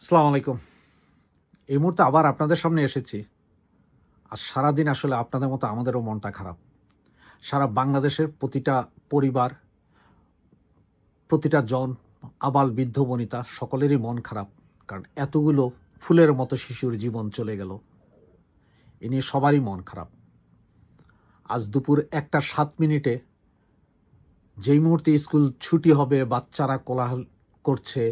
আসসালামু আলাইকুম। এই মুহূর্তে আবার আপনাদের সামনে এসেছি। আজ সারাদিন আসলে আপনাদের মতো আমাদেরও মনটা খারাপ। সারা বাংলাদেশের প্রতিটা পরিবার, প্রতিটা জন, আবাল বৃদ্ধ বনিতা সকলেরই মন খারাপ। কারণ এতগুলো ফুলের মতো শিশুর জীবন চলে গেল, এ নিয়ে সবারই মন খারাপ। আজ দুপুর 1:07 যেই মুহূর্তে স্কুল ছুটি হবে, বাচ্চারা কোলাহল করছে,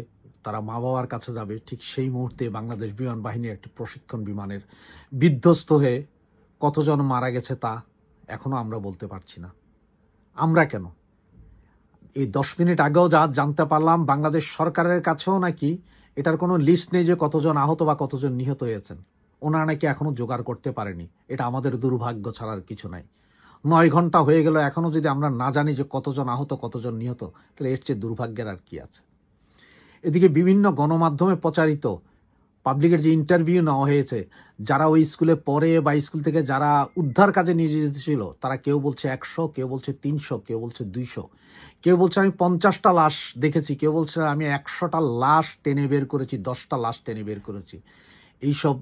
তারা মা বাবার কাছে যাবে, ঠিক সেই মুহূর্তে বাংলাদেশ বিমান বাহিনীর একটি প্রশিক্ষণ বিমানের বিধ্বস্ত হয়ে কতজন মারা গেছে তা এখনো আমরা বলতে পারছি না। আমরা কেন, এই 10 মিনিট আগেও যা জানতে পারলাম, বাংলাদেশ সরকারের কাছেও নাকি এটার কোনো লিস্ট নেই যে কতজন আহত বা কতজন নিহত হয়েছেন। ওনারা নাকি এখনো জোগাড় করতে পারেনি। এটা আমাদের দুর্ভাগ্য ছাড়ার কিছু নাই। 9 ঘন্টা হয়ে গেল, এখনো যদি আমরা না জানি যে কতজন আহত কতজন নিহত, তাহলে এর চেয়ে দুর্ভাগ্যের আর কি আছে। এদিকে বিভিন্ন গণমাধ্যমে প্রচারিত পাবলিকের যে ইন্টারভিউ নেওয়া হয়েছে, যারা ওই স্কুলে পড়ে বা স্কুল থেকে যারা উদ্ধার কাজে নিয়োজিত ছিল, তারা কেউ বলছে 100, কেউ বলছে 300, কেউ বলছে 200, কেউ বলছে আমি 50টা লাশ দেখেছি, কেউ বলছে আমি 100টা লাশ টেনে বের করেছি, 10টা লাশ টেনে বের করেছি। এইসব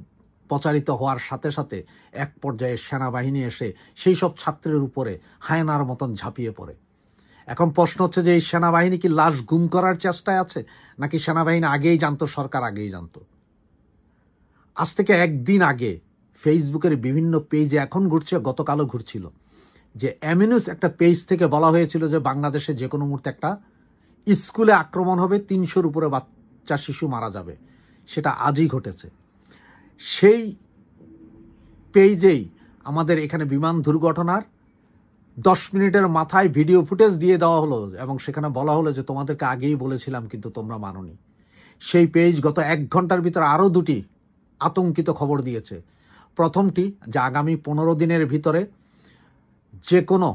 প্রচারিত হওয়ার সাথে সাথে এক পর্যায়ে সেনাবাহিনী এসে সেই সব ছাত্রের উপরে হায়নার মতন ঝাঁপিয়ে পড়ে। এখন প্রশ্ন হচ্ছে যে এই সেনাবাহিনী কি লাশ গুম করার চেষ্টায় আছে, নাকি সেনাবাহিনী আগেই জানতো, সরকার আগেই জানতো? আজ থেকে একদিন আগে ফেসবুকের বিভিন্ন পেজে এখন ঘুরছে, গতকালও ঘুরছিল, যে এমিনুস একটা পেজ থেকে বলা হয়েছিল যে বাংলাদেশে যে কোনো মুহূর্তে একটা স্কুলে আক্রমণ হবে, 300-র উপরে বাচ্চা শিশু মারা যাবে। সেটা আজই ঘটেছে। সেই পেজেই আমাদের এখানে বিমান দুর্ঘটনার 10 মিনিটের মাথায় ভিডিও ফুটেজ দিয়ে দেওয়া হলো এবং সেখানে বলা হলো যে তোমাদেরকে আগেই বলেছিলাম কিন্তু তোমরা মানোনি। সেই পেজ গত 1 ঘন্টার ভিতরে আরও 2টি আতঙ্কিত খবর দিয়েছে। প্রথমটি, যে আগামী 15 দিনের ভিতরে যে কোনো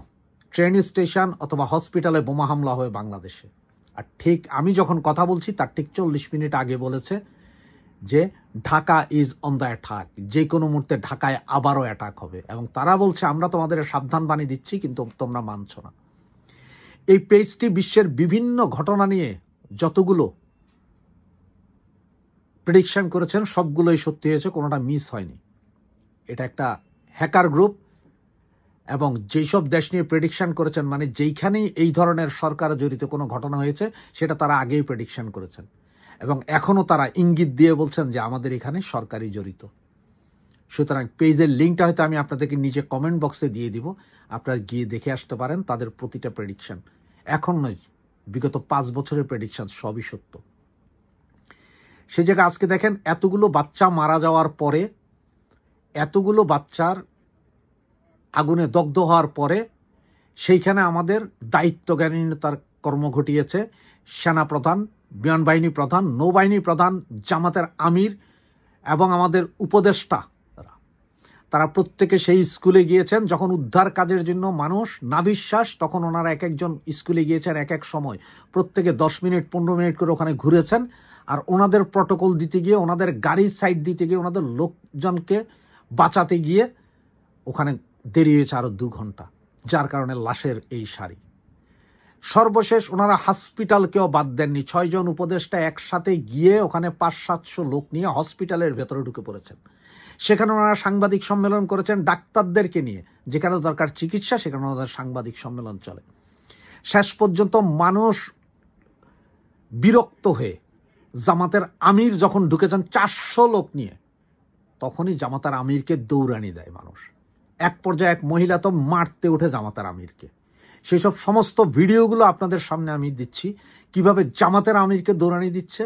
ট্রেন স্টেশন অথবা হসপিটালে বোমা হামলা হবে বাংলাদেশে। আর ঠিক আমি যখন কথা বলছি তার ঠিক 40 মিনিট আগে বলেছে যে Dhaka is on the attack, যে কোনো মুহূর্তে ঢাকায় আবারও অ্যাটাক হবে। এবং তারা বলছে আমরা তোমাদের সাবধান বাণী দিচ্ছি কিন্তু তোমরা মানছ না। এই পেজটি বিশ্বের বিভিন্ন ঘটনা নিয়ে যতগুলো প্রেডিকশন করেছেন সবগুলোই সত্যি হয়েছে, কোনোটা মিস হয়নি। এটা একটা হ্যাকার গ্রুপ এবং যেসব দেশ নিয়ে প্রেডিকশন করেছেন, মানে যেইখানেই এই ধরনের সরকার জড়িত কোনো ঘটনা হয়েছে সেটা তারা আগেই প্রেডিকশন করেছেন এবং এখনও তারা ইঙ্গিত দিয়ে বলছেন যে আমাদের এখানে সরকারই জড়িত। সুতরাং পেজের লিঙ্কটা হয়তো আমি আপনাদেরকে নিচে কমেন্ট বক্সে দিয়ে দিব, আপনারা গিয়ে দেখে আসতে পারেন। তাদের প্রতিটা প্রেডিকশন, এখন নয়, বিগত 5 বছরের প্রেডিকশন সবই সত্য। সে জায়গায় আজকে দেখেন এতগুলো বাচ্চা মারা যাওয়ার পরে, এতগুলো বাচ্চার আগুনে দগ্ধ হওয়ার পরে সেইখানে আমাদের দায়িত্বজ্ঞানহীনতার কর্ম ঘটিয়েছে সেনাপ্রধান, বিমান বাহিনী প্রধান, নৌবাহিনী প্রধান, জামাতের আমির এবং আমাদের উপদেষ্টা। তারা প্রত্যেকে সেই স্কুলে গিয়েছেন যখন উদ্ধার কাজের জন্য মানুষ নাভিশ্বাস, তখন ওনারা এক একজন স্কুলে গিয়েছেন এক এক সময়, প্রত্যেকে 10 মিনিট 15 মিনিট করে ওখানে ঘুরেছেন। আর ওনাদের প্রটোকল দিতে গিয়ে, ওনাদের গাড়ির সাইড দিতে গিয়ে, ওনাদের লোকজনকে বাঁচাতে গিয়ে ওখানে দেরি হয়েছে আরো 2 ঘন্টা, যার কারণে লাশের এই সারি। সর্বশেষ ওনারা হসপিটালকেও বাদ দেননি। 6 জন উপদেষ্টা একসাথে গিয়ে ওখানে 500-700 লোক নিয়ে হসপিটালের ভেতরে ঢুকে পড়েছেন। সেখানে ওনারা সাংবাদিক সম্মেলন করেছেন ডাক্তারদেরকে নিয়ে, যেখানে দরকার চিকিৎসা সেখানে ওনাদের সাংবাদিক সম্মেলন চলে। শেষ পর্যন্ত মানুষ বিরক্ত হয়ে জামাতের আমির যখন ঢুকেছেন 400 লোক নিয়ে, তখনই জামাতার আমিরকে দৌড়ানি দেয় মানুষ। এক পর্যায়ে এক মহিলা তো মারতে উঠে জামাতার আমিরকে। সেই সব সমস্ত ভিডিওগুলো আপনাদের সামনে আমি দিচ্ছি, কিভাবে জামাতের আমিরকে দৌড়ানি দিচ্ছে,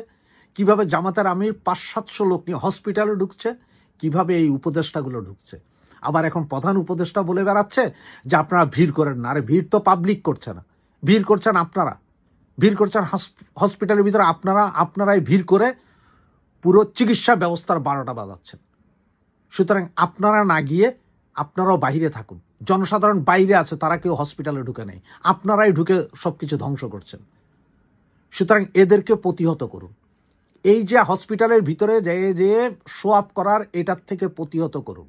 কিভাবে জামাতের আমির 500-700 লোক নিয়ে হসপিটালে ঢুকছে, কিভাবে এই উপদেষ্টাগুলো ঢুকছে। আবার এখন প্রধান উপদেষ্টা বলে বেড়াচ্ছে যে আপনারা ভিড় করেন না। আরে ভিড় তো পাবলিক করছে না, ভিড় করছেন আপনারা, ভিড় করছেন হসপিটালের ভিতরে আপনারাই ভিড় করে পুরো চিকিৎসা ব্যবস্থার 12টা বাজাচ্ছেন। সুতরাং আপনারা না গিয়ে আপনারাও বাহিরে থাকুন। জনসাধারণ বাইরে আছে, তারা কেউ হসপিটালে ঢুকে নেই, আপনারাই ঢুকে সবকিছু ধ্বংস করছেন। সুতরাং এদেরকে প্রতিহত করুন। এই যে হসপিটালের ভিতরে যে শো আপ করার, এটার থেকে প্রতিহত করুন।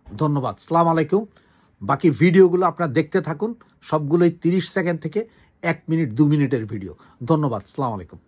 ধন্যবাদ। আসসালামু আলাইকুম। বাকি ভিডিওগুলো আপনারা দেখতে থাকুন, সবগুলোই 30 সেকেন্ড থেকে 1 মিনিট 2 মিনিটের ভিডিও। ধন্যবাদ। আসসালামু আলাইকুম।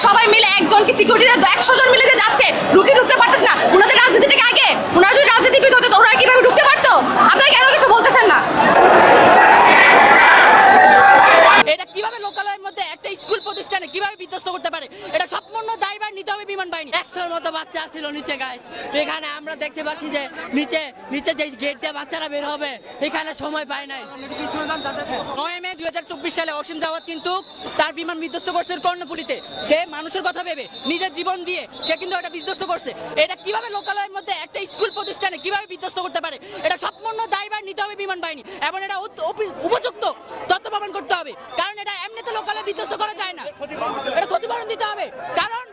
সবাই মিলে একজনকে সিকিউরিটিতে 100 জন মিলে যাচ্ছে, ঢুকে ঢুকতে পারতেছ না। ওনাদের রাজনীতিটাকে আগে, ওনারা যদি রাজনীতিবিদ হতো ওরা কিভাবে ঢুকতে পারতো? আপনারা কেন কিছু বলতেছেন না? এটা কিভাবে লোকালয়ের মধ্যে একটা স্কুল প্রতিষ্ঠানে কিভাবে বিধ্বস্ত করতে পারে? এটা সম্পূর্ণ দায়ভার নিতে হবে বিমান বাহিনী। 100-র মতো বাচ্চা ছিল নিচে গাইস। এখানে আমরা দেখতে পাচ্ছি যে নিচে যে গেট দিয়ে বাচ্চারা বের হবে এখানে সময় পায় নাই। 9 মে 2024 সালে অসীম জাওয়াত কিন্তু তার বিমান বিধ্বস্ত করছে কর্ণফুলীতে। সে মানুষের কথা ভেবে নিজের জীবন দিয়ে সে কিন্তু এটা বিধ্বস্ত করছে। এটা কিভাবে লোকালয়ের মধ্যে একটা স্কুল প্রতিষ্ঠানে কিভাবে বিধ্বস্ত করতে পারে? এটা সম্পূর্ণ দায়ভার নিতে হবে বিমান বাহিনী এবং এটা উপযুক্ত তথ্য প্রমাণ করতে হবে, কারণ এটা এমনিতে লোকালয়ে বিধ্বস্ত করা যায় না। এটা ক্ষতিপূরণ দিতে হবে, কারণ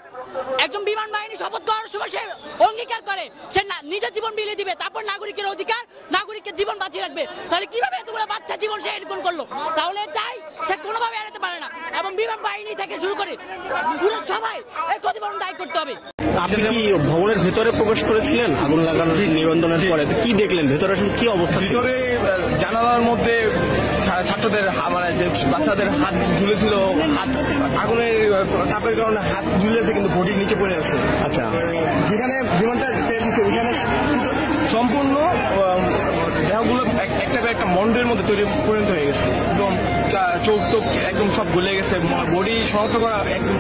একজন বিমান বাহিনী শপথ করার সময় সে অঙ্গীকার করে সে নিজের জীবন বিলিয়ে দিবে, তারপর নাগরিকের অধিকার, নাগরিকের জীবন বাঁচিয়ে রাখবে। তাহলে কিভাবে এতগুলো বাচ্চা জীবন সে এরকম করলো? তাহলে তাই সে কোনোভাবে এড়াতে পারে না এবং বিমান বাহিনী থেকে শুরু করে পুরো সবাই এর ক্ষতিপূরণ দায়ী করতে হবে। আপনি কি ভবনের ভেতরে প্রবেশ করেছিলেন আগুন লাগানোর নিবন্ধনের পরে? কি দেখলেন ভেতরে আসলে কি অবস্থা? ভিতরে জানালার মধ্যে ছাত্রদের মানে বাচ্চাদের হাত ঝুলেছিল, হাত আগুনের তাপের কারণে হাত ঝুলেছে কিন্তু বডির নিচে পড়ে আছে। আচ্ছা, যেখানে বিমানটা পেয়েছে ওইখানে সম্পূর্ণ দেহগুলো একটা মন্ডের মধ্যে পরিণত হয়ে গেছে, একদম চোখ টোক একদম সব গলে গেছে, বডি শনাক্ত করা একদম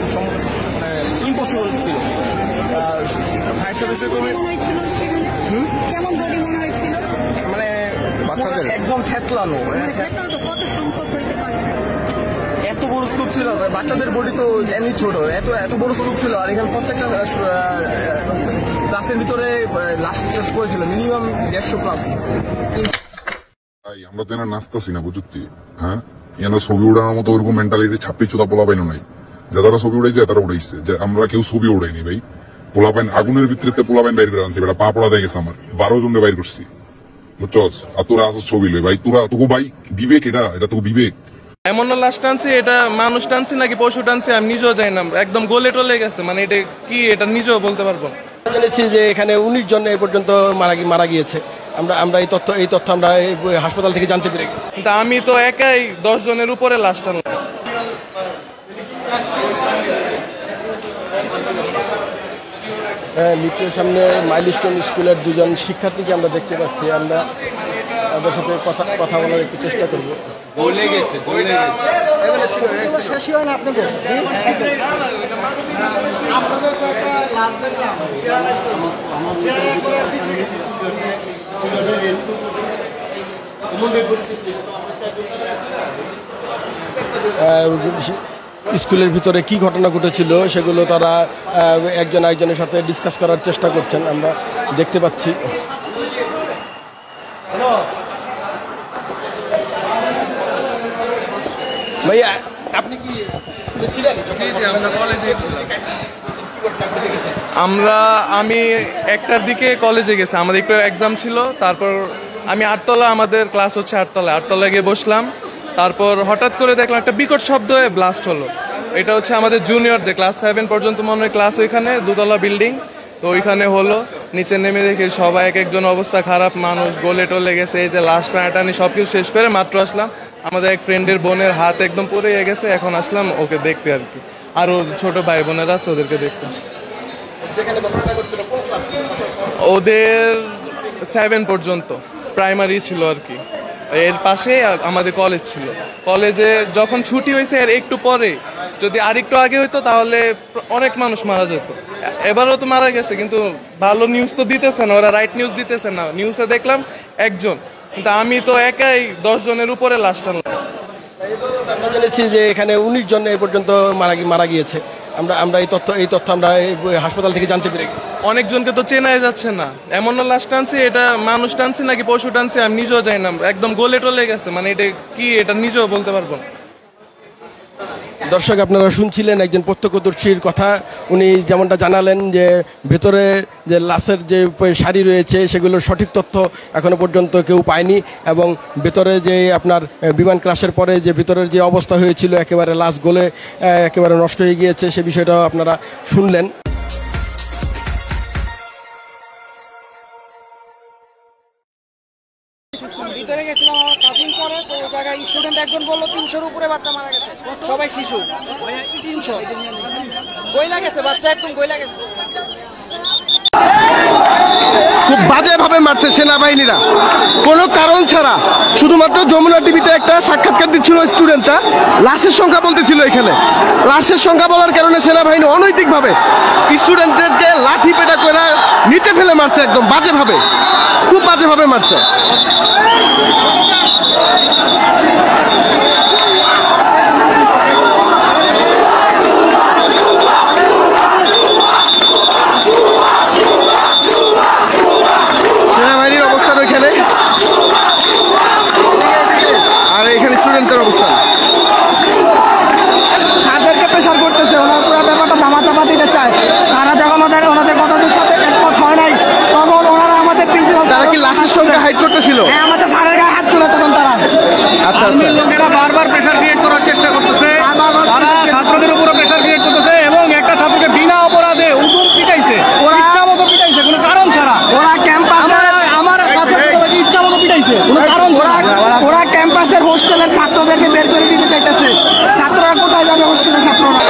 ইম্পসিবল ছিল। ফায়ার সার্ভিসের কর্মী মানে বাচ্চাদের একদম থেতলানো, এত বড় স্তূপ ছিল। বাচ্চাদের বডি তো এমনি ছোট, এত বড় স্তূপ ছিল। আর এখানে প্রত্যেকটা ক্লাসের ভিতরে লাস্ট ক্লাস করেছিল মিনিমাম 150 প্লাস। আমরা তো এনা নাচতেছি না বুঝতি, হ্যাঁ এনারা ছবি উড়ানোর মতো ওরকম মেন্টালিটি ছাপ্পি চোদা পোলা পাইনো নাই। যারা ছবি উড়াইছে তারা উড়াইছে, যে আমরা কেউ ছবি উড়াইনি ভাই। পোলা পাইন আগুনের ভিতরে পোলা পাইন বাইর করে আনছি, এটা পা পড়া দিয়ে গেছে আমার 12 জনকে বাইর করছি, বুঝছস? আর তোরা আসছ ছবি লই ভাই, তোরা তোকে ভাই বিবেক, এটা তোকে বিবেক? এমন লাশ টানছি, এটা মানুষ টানছি নাকি পশু টানছি আমি নিজেও জানি না, একদম গলে টলে গেছে। মানে এটা কি, এটা নিজেও বলতে পারবো না। জেনেছি যে এখানে 19 জন এই পর্যন্ত মারা গিয়েছে। আমরা এই তথ্য আমরা হাসপাতাল থেকে জানতে পেরেছি। কিন্তু আমি তো একাই 10 জনের উপরে লাশ টানলাম। লিফটের সামনে মাইলস্টোন স্কুলের 2 জন শিক্ষার্থীকে আমরা দেখতে পাচ্ছি। আমরা তাদের সাথে কথা বলার একটু চেষ্টা করবো। স্কুলের ভিতরে কি ঘটনা ঘটেছিল সেগুলো তারা একজন আরেকজনের সাথে ডিসকাস করার চেষ্টা করছেন, আমরা দেখতে পাচ্ছি। ভাইয়া আপনি কি স্কুলে ছিলেন? আমরা কলেজে ছিলাম। আমি 1টার দিকে কলেজে গেছি, আমাদের একটু এক্সাম ছিল। তারপর আমি 8তলা, আমাদের ক্লাস হচ্ছে 8তলায় গিয়ে বসলাম। তারপর হঠাৎ করে দেখলাম একটা বিকট শব্দ হয়ে ব্লাস্ট হলো। এটা হচ্ছে আমাদের জুনিয়রদের ক্লাস 7 পর্যন্ত মনে হয় ক্লাস, ওইখানে 2তলা বিল্ডিং। তো ওইখানে হলো, নিচে নেমে দেখি সবাই একজন অবস্থা খারাপ, মানুষ গলে টলে গেছে। এই যে লাশ টানাটানি সব কিছু শেষ করে মাত্র আসলাম, আমাদের এক ফ্রেন্ডের বোনের হাত একদম পড়ে গেছে। এখন আসলাম ওকে দেখতে আর কি, আর ওর ছোট ভাই বোনেরা আছে ওদেরকে দেখতে আসলাম। ওদের 7 পর্যন্ত প্রাইমারি ছিল আর কি। এর পাশে আমাদের কলেজ ছিল। কলেজে যখন ছুটি হয়েছে এর একটু পরে যদি আরেকটু আগে হইতো তাহলে অনেক মানুষ মারা যেত। এবারও তো মারা গেছে, কিন্তু ভালো নিউজ তো দিতেছে না, ওরা রাইট নিউজ দিতেছে না। নিউজে দেখলাম একজন, কিন্তু আমি তো একাই 10 জনের উপরে লাশ টানলাম। আমরা জেনেছি যে এখানে 19 জন এই পর্যন্ত মারা গিয়েছে। আমরা এই তথ্য আমরা হাসপাতাল থেকে জানতে পেরেছি। অনেকজনকে তো চেনাই যাচ্ছে না, এমন লাশ টানছে, এটা মানুষ টানছে নাকি পশু টানছে আমি নিজেও জানি না, একদম গলে টলে গেছে, মানে এটা কি এটা নিজেও বলতে পারবো না। দর্শক, আপনারা শুনছিলেন একজন প্রত্যক্ষদর্শীর কথা। উনি যেমনটা জানালেন যে ভেতরে যে লাশের যে সারি রয়েছে সেগুলোর সঠিক তথ্য এখনো পর্যন্ত কেউ পায়নি, এবং ভেতরে যে আপনার বিমান ক্রাশের পরে যে ভেতরের যে অবস্থা হয়েছিল একেবারে লাশ গলে একেবারে নষ্ট হয়ে গিয়েছে, সে বিষয়টাও আপনারা শুনলেন। ভিতরে গেছিলাম আমার কাজিন পরে, তো ওই জায়গায় স্টুডেন্ট একজন বললো 300-র উপরে বাচ্চা মারা গেছে, সবাই শিশু। 300 গইলা গেছে, বাচ্চা একদম গইলা গেছে। খুব বাজেভাবে মারছে সেনাবাহিনীরা কোনো কারণ ছাড়া। শুধুমাত্র যমুনা টিভিতে একটা সাক্ষাৎকার দিচ্ছিল স্টুডেন্টরা, লাশের সংখ্যা বলতেছিল। এখানে লাশের সংখ্যা বলার কারণে সেনাবাহিনী অনৈতিকভাবে স্টুডেন্টদেরকে লাঠি পেটা করে নিচে ফেলে মারছে, একদম বাজেভাবে, খুব বাজেভাবে মারছে। সেনাবাহিনীর অবস্থান ওইখানে, আর এখানে স্টুডেন্টের অবস্থান। তাদেরকে প্রেশার করতেছে, ওনার পুরো ব্যাপারটা ধামা চাপা দিতে চায়। তারা যখন ওনাদের কথাদের সাথে একমত হয় নাই, তখন ওনারা আমাদের প্রিন্সিপাল, তারা কি লাশের সঙ্গে হাইট করতেছিল? হ্যাঁ, আমাদের স্যারের গায়ে হাত তুলে তখন তারা। আচ্ছা আচ্ছা, লোকেরা বারবার প্রেসার ক্রিয়েট করার চেষ্টা করতেছে, তারা ছাত্রদের উপরে প্রেসার ক্রিয়েট করতেছে, এবং একটা ছাত্রকে বিনা অপরাধে উদুম পিটাইছে, ইচ্ছা মতো পিটাইছে, কোনো কারণ ছাড়া। ওরা ক্যাম্পাসে আমার কাছে ইচ্ছা মতো পিটাইছে, কোনো কারণ ছাড়া। ওরা ক্যাম্পাসের হোস্টেলের ছাত্রদেরকে বের করে দিতে চাইতেছে। ছাত্ররা কোথায় যাবে? হোস্টেলের ছাত্ররা।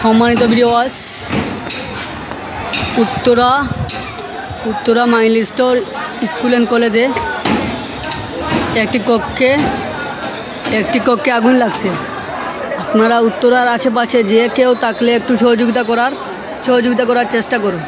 সম্মানিত viewers, Uttara milestone school and কলেজে একটি কক্ষে আগুন লাগছে। আপনারা উত্তরার আশেপাশে যে কেউ থাকলে একটু সহযোগিতা করার চেষ্টা করুন।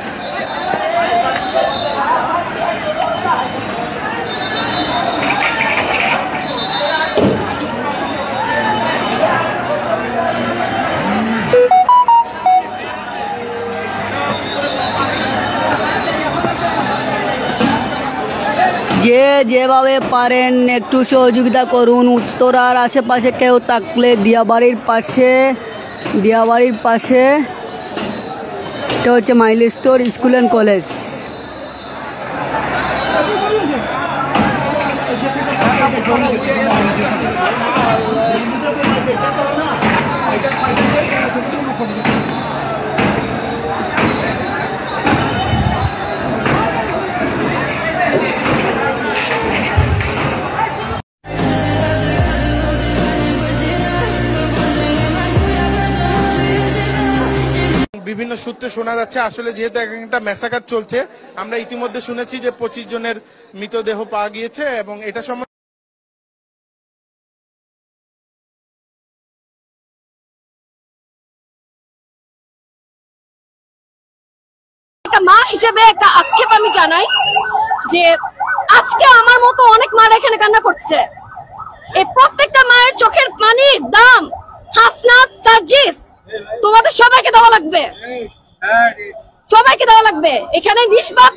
যেভাবে পারেন একটু সহযোগিতা করুন। উত্তরার আশেপাশে কেউ থাকলে দিয়াবাড়ির পাশে এটা হচ্ছে মাইলস্টোন স্কুল অ্যান্ড কলেজ। বিভিন্ন সূত্রে শোনা যাচ্ছে আসলে যেহেতু একটা ম্যাসাকার চলছে, আমরা ইতিমধ্যে শুনেছি যে 25 জনের মৃতদেহ পাওয়া গিয়েছে এবং এটা মা হিসেবে একটা আক্ষেপ আমি জানাই যে আজকে আমার মতো অনেক মা এখানে কান্না করছে। এই প্রত্যেকটা মায়ের চোখের পানির দাম হাসনাত, সার্জিস, তোমাদের সবাইকে দেওয়া লাগবে। এখানে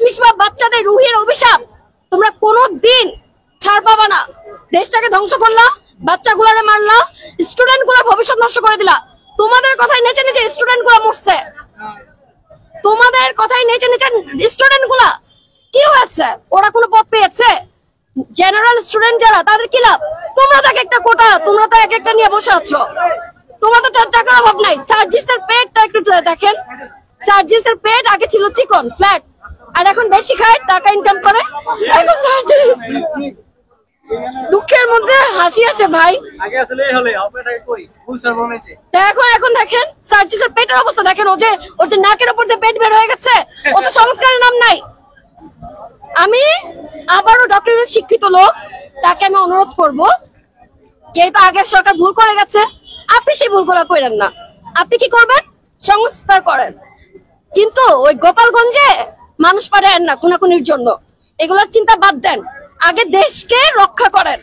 নিষ্পাপ বাচ্চাদের রুহের অভিশাপ, তোমরা কোনোদিন ছাড় পাবা না। দেশটাকে ধ্বংস করলা, বাচ্চাগুলারে মারলা, স্টুডেন্ট গুলার ভবিষ্যৎ নষ্ট করে দিলা। তোমাদের কথাই নেচে নেচে স্টুডেন্ট গুলা মরছে। তোমাদের কথাই নেচে নেচে স্টুডেন্ট গুলা কি হয়েছে? ওরা কোনো পদ পেয়েছে? জেনারেল স্টুডেন্ট যারা, তাদের কি লাভ? তোমরা তো একটা কোটা, তোমরা তো এক একটা নিয়ে বসে আছো। তোমাদের তো টাকার অভাব নাই। সার্জিসের পেটটা একটু দেখেন। সার্জিসের পেট আগে ছিল চিকন ফ্ল্যাট, আর এখন বেশি খায়, টাকা ইনকাম করে। এখন দুঃখের মধ্যে হাসি আসে ভাই। এখন দেখেন সার্জিসের পেটের অবস্থা দেখেন। ওর যে নাকের উপর দিয়ে পেট বের হয়ে গেছে, ও তো সংস্কারের নাম নাই। আমি আবারও ডক্টরের শিক্ষিত লোক, তাকে আমি অনুরোধ করব, যেহেতু আগের সরকার ভুল করে গেছে, আপনি সেই ভুলগুলো করেন না। আপনি কি করবেন? সংস্কার করেন, কিন্তু ওই গোপালগঞ্জে মানুষ পারেন না খুনাখুনির জন্য। এগুলোর চিন্তা বাদ দেন, আগে দেশকে রক্ষা করেন।